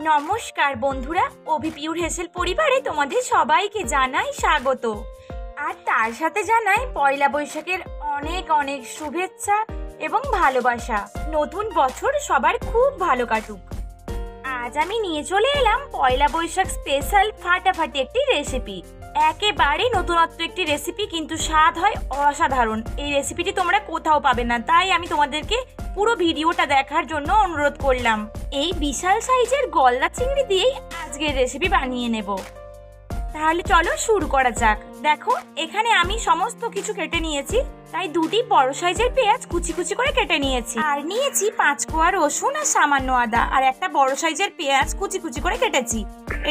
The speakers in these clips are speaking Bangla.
নমস্কার বন্ধুরা, অভি পিওর হেসেল পরিবারে তোমাদের সবাইকে জানাই স্বাগত। আর তার সাথে জানাই পয়লা বৈশাখের অনেক অনেক শুভেচ্ছা এবং ভালোবাসা। নতুন বছর সবার খুব ভালো কাটুক। আজ আমি নিয়ে চলে এলাম পয়লা বৈশাখ স্পেশাল ফাটাফাটি একটি রেসিপি। একেবারে নতুনত্ব একটি রেসিপি, কিন্তু স্বাদ হয় অসাধারণ। এই রেসিপিটি তোমরা কোথাও পাবে না, তাই আমি তোমাদেরকে পুরো ভিডিওটা দেখার জন্য অনুরোধ করলাম। এই বিশাল সাইজের গলদা চিংড়ি দিয়েই আজকের রেসিপি বানিয়ে নেব। তাহলে চলো শুরু করা যাক। দেখো, এখানে আমি সমস্ত কিছু কেটে নিয়েছি। তাই দুটি বড় সাইজের পেঁয়াজ কুচি কুচি করে কেটে নিয়েছি, আর নিয়েছি 5 কোয়া রসুন আর সামান্য আদা, আর একটা বড় সাইজের পেঁয়াজ কুচি কুচি করে কেটেছি।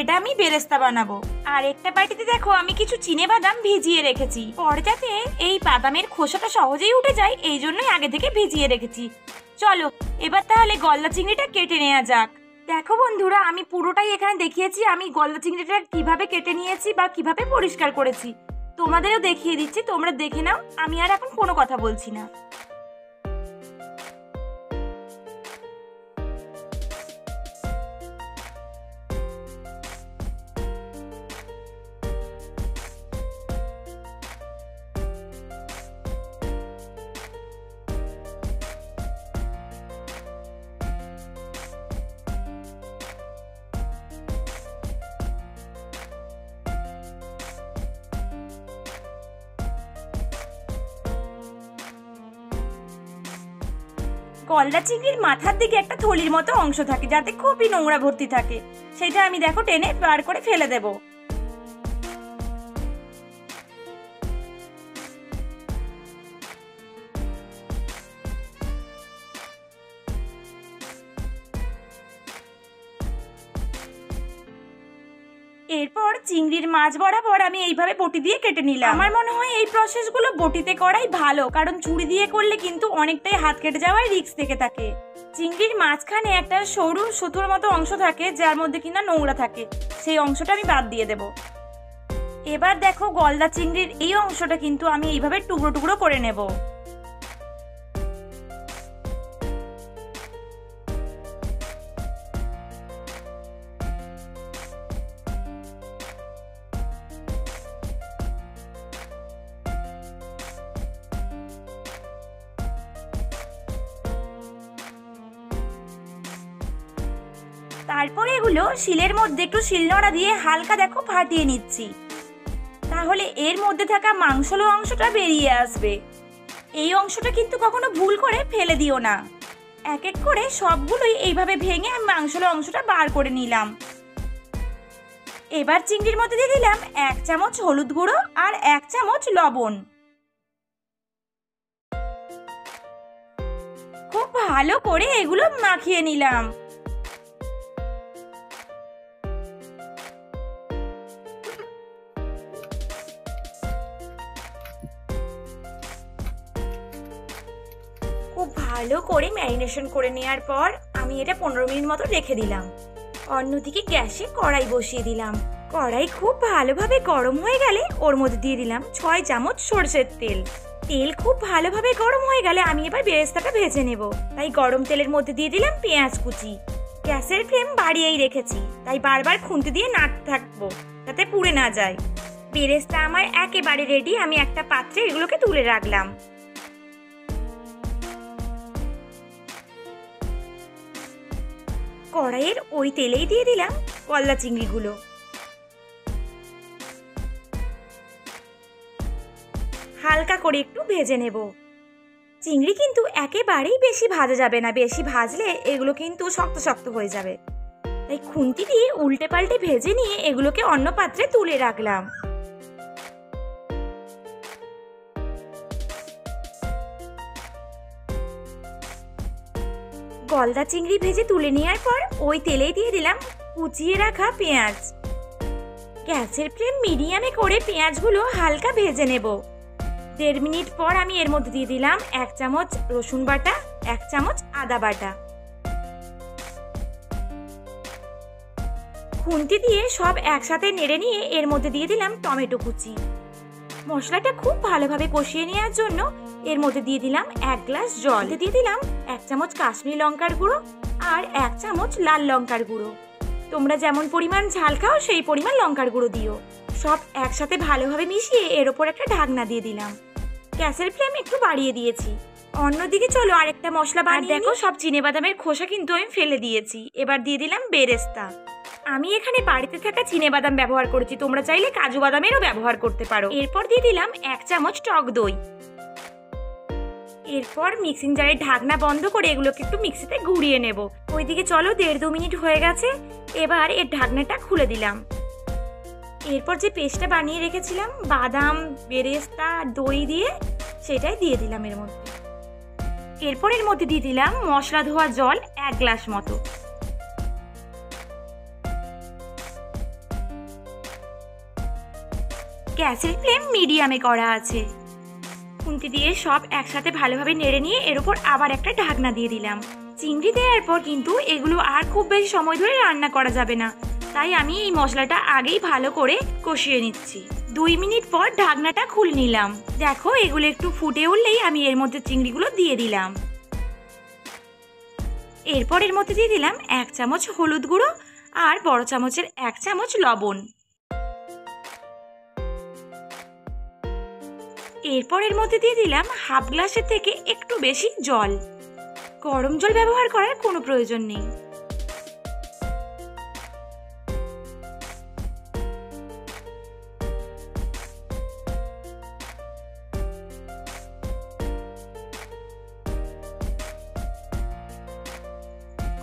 এটা আমি বেরেস্তা বানাবো। আর একটা বাটিতে দেখো আমি কিছু চিনেবাদাম ভিজিয়ে রেখেছি। পরে যাতে এই বাদামের খোসাটা সহজেই উঠে যায়, এই জন্যই আগে থেকে ভিজিয়ে রেখেছি। চলো এবার তাহলে গলদা চিংড়িটা কেটে নেওয়া যাক। দেখো বন্ধুরা, আমি পুরোটাই এখানে দেখিয়েছি আমি গলদা চিংড়িটা কিভাবে কেটে নিয়েছি বা কিভাবে পরিষ্কার করেছি। তোমাদেরও দেখিয়ে দিচ্ছি, তোমরা দেখে নাও। আমি আর এখন কোনো কথা বলছি না। গলদা চিংড়ির মাথার দিকে একটা থলির মতো অংশ থাকে, যাতে খুবই নোংরা ভর্তি থাকে। সেটা আমি দেখো টেনে বার করে ফেলে দেবো। এরপর চিংড়ির মাছ বরাবর আমি এইভাবে বটি দিয়ে কেটে নিলাম। আমার মনে হয় এই প্রসেসগুলো বটিতে করাই ভালো, কারণ ছুরি দিয়ে করলে কিন্তু অনেকটাই হাত কেটে যাওয়ার রিস্ক থেকে থাকে। চিংড়ির মাঝখানে একটা সরু সুতোর মতো অংশ থাকে, যার মধ্যে কিনা নোংরা থাকে। সেই অংশটা আমি বাদ দিয়ে দেব। এবার দেখো, গলদা চিংড়ির এই অংশটা কিন্তু আমি এইভাবে টুকরো টুকরো করে নেব। তারপরে এগুলো শিলের মধ্যে একটু শিলনোড়া দিয়ে হালকা দেখো ফাটিয়ে নিচ্ছি। তাহলে এর মধ্যে থাকা মাংসলো অংশটা বেরিয়ে আসবে। এই অংশটা কিন্তু কখনো ভুল করে ফেলে দিও না। এক এক করে সবগুলোই এইভাবে ভেঙে আমি মাংসলো অংশটা বার করে নিলাম। এবার চিংড়ির মধ্যে দিয়ে দিলাম 1 চামচ হলুদ গুঁড়ো আর 1 চামচ লবণ। খুব ভালো করে এগুলো মাখিয়ে নিলাম। খুব ভালো করে ম্যারিনেশন করে নেওয়ার পর আমি এটা 15 মিনিট মতো রেখে দিলাম। অন্যদিকে গ্যাসে কড়াই বসিয়ে দিলাম। কড়াই খুব ভালোভাবে গরম হয়ে গেলে ওর মধ্যে দিয়ে দিলাম 6 চামচ সরষের তেল। তেল খুব ভালোভাবে গরম হয়ে গেলে আমি এবার বেরেস্তাটা ভেজে নেব। তাই গরম তেলের মধ্যে দিয়ে দিলাম পেঁয়াজ কুচি। গ্যাসের ফ্লেম বাড়িয়েই রেখেছি, তাই বারবার খুন্তি দিয়ে নাড়তে থাকবো যাতে পুড়ে না যায়। বেরেস্তা আমার একেবারে রেডি। আমি একটা পাত্রে এগুলোকে তুলে রাখলাম। কড়াইয়ের ওই তেলেই দিয়ে দিলাম গলদা চিংড়িগুলো। হালকা করে একটু ভেজে নেব। চিংড়ি কিন্তু একেবারেই বেশি ভাজা যাবে না, বেশি ভাজলে এগুলো কিন্তু শক্ত শক্ত হয়ে যাবে। তাই খুন্তি দিয়ে উল্টে পাল্টে ভেজে নিয়ে এগুলোকে অন্য পাত্রে তুলে রাখলাম। গলদা চিংড়ি ভেজে তুলে নেওয়ার পর ওই তেলেই দিয়ে দিলাম কুচিয়ে রাখা পেঁয়াজ। গ্যাসের ফ্লেম মিডিয়ামে করে পেঁয়াজগুলো হালকা ভেজে নেব। 1.5 মিনিট পর আমি এর মধ্যে দিয়ে দিলাম 1 চামচ রসুন বাটা, 1 চামচ আদা বাটা। খুন্তি দিয়ে সব একসাথে নেড়ে নিয়ে এর মধ্যে দিয়ে দিলাম টমেটো কুচি। মশলাটা খুব ভালোভাবে কষিয়ে নেওয়ার জন্য এর মধ্যে দিয়ে দিলাম 1 গ্লাস জল। দিয়ে দিলাম 1 চামচ কাশ্মীরি লঙ্কার গুঁড়ো আর 1 চামচ লাল লঙ্কার গুঁড়ো। তোমরা যেমন পরিমাণ ঝাল খাও সেই পরিমাণ লঙ্কার গুঁড়ো দিও। সব একসাথে ভালোভাবে মিশিয়ে এর ওপর একটা ঢাকনা দিয়ে দিলাম। গ্যাসের ফ্লেম একটু বাড়িয়ে দিয়েছি। অন্যদিকে চলো আরেকটা মশলা বানিয়ে দেখো। সব চিনেবাদামের খোসা কিন্তু আমি ফেলে দিয়েছি। এবার দিয়ে দিলাম বেরেস্তা। আমি এখানে বাড়িতে থাকা চিনেবাদাম ব্যবহার করেছি, তোমরা চাইলে কাজু বাদামেরও ব্যবহার করতে পারো। এরপর দিয়ে দিলাম 1 চামচ টক দই। এরপর মিক্সিং জারের ঢাকনা বন্ধ করে এগুলোকে একটু মিক্সিতে ঘুরিয়ে নেব। ওইদিকে চলো 1.5-2 মিনিট হয়ে গেছে। এবার এর ঢাকনাটা খুলে দিলাম। এরপর যে পেস্টটা বানিয়ে রেখেছিলাম বাদাম, বেরেস্তা, দই দিয়ে, সেটাই দিয়ে দিলাম এর মধ্যে। এরপর এর মধ্যে দিয়ে দিলাম মশলা ধোয়া জল 1 গ্লাস মতো। গ্যাসের ফ্লেম মিডিয়ামে করা আছে। খুন্তি দিয়ে সব একসাথে ভালোভাবে নেড়ে নিয়ে এর উপর আবার একটা ঢাকনা দিয়ে দিলাম। চিংড়ি দেওয়ার পর কিন্তু এগুলো আর খুব বেশি সময় ধরে রান্না করা যাবে না, তাই আমি এই মশলাটা আগেই ভালো করে কষিয়ে নিচ্ছি। 2 মিনিট পর ঢাকনাটা খুলে নিলাম। দেখো এগুলো একটু ফুটে উঠলেই আমি এর মধ্যে চিংড়িগুলো দিয়ে দিলাম। এরপর এর মধ্যে দিয়ে দিলাম 1 চামচ হলুদ গুঁড়ো আর বড় চামচের 1 চামচ লবণ। এরপর এর মধ্যে দিয়ে দিলাম হাফ গ্লাসের থেকে একটু বেশি জল। গরম জল ব্যবহার করার কোনো প্রয়োজন নেই।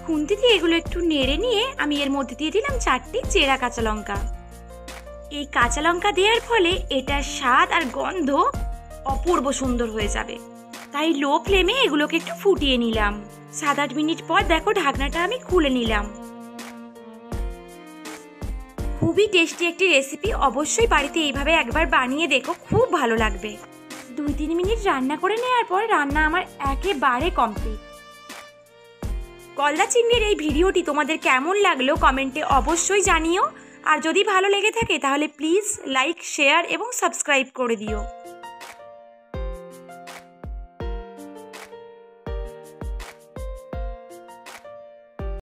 খুন্তি দিয়ে এগুলো একটু নেড়ে নিয়ে আমি এর মধ্যে দিয়ে দিলাম 4টি চেরা কাঁচা লঙ্কা। এই কাঁচা লঙ্কা দেওয়ার ফলে এটার স্বাদ আর গন্ধ অপূর্ব সুন্দর হয়ে যাবে, তাই লো ফ্লেমে এগুলোকে একটু ফুটিয়ে নিলাম। 7-8 মিনিট পর দেখো ঢাকনাটা আমি খুলে নিলাম। খুবই টেস্টি একটি রেসিপি, অবশ্যই বাড়িতে এইভাবে একবার বানিয়ে দেখো, খুব ভালো লাগবে। 2-3 মিনিট রান্না করে নেওয়ার পর রান্না আমার একেবারে কমপ্লিট। গলদা চিংড়ির এই ভিডিওটি তোমাদের কেমন লাগলো কমেন্টে অবশ্যই জানিও। আর যদি ভালো লেগে থাকে তাহলে প্লিজ লাইক, শেয়ার এবং সাবস্ক্রাইব করে দিও।